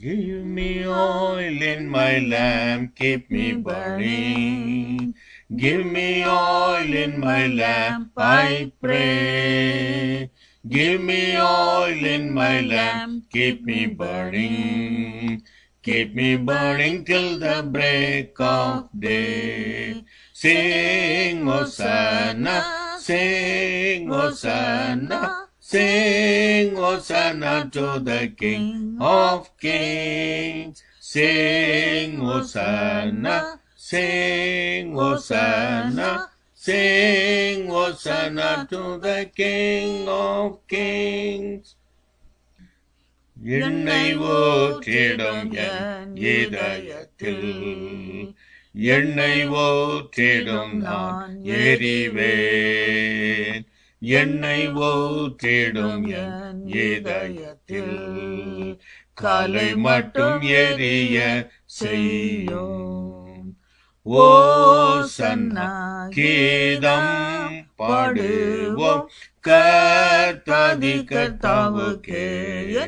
Give me oil in my lamp, keep me burning. Give me oil in my lamp, I pray. Give me oil in my lamp, keep me burning. Keep me burning till the break of day. Sing Hosanna, sing Hosanna, sing Hosanna to the King of Kings. Sing Hosanna, sing Hosanna, sing Hosanna to the King of Kings. என்னை ஊற்றிடும் என் இதயத்தில் என்னை ஊற்றிடும் நான் எரிவேன். என்னை ஊற்றிடும் என் இதயத்தில் காலை மட்டும் எரிய செய்யும். ஓசன்னா கீதம் பாடுவோம் கர்த்தாதி கர்த்தாவுக்கே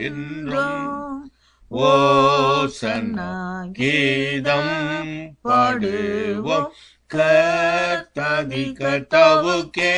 என்றும். ஓசன்னா கீதம் பாடுவோம் கர்த்தாதி கர்த்தாவுக்கே.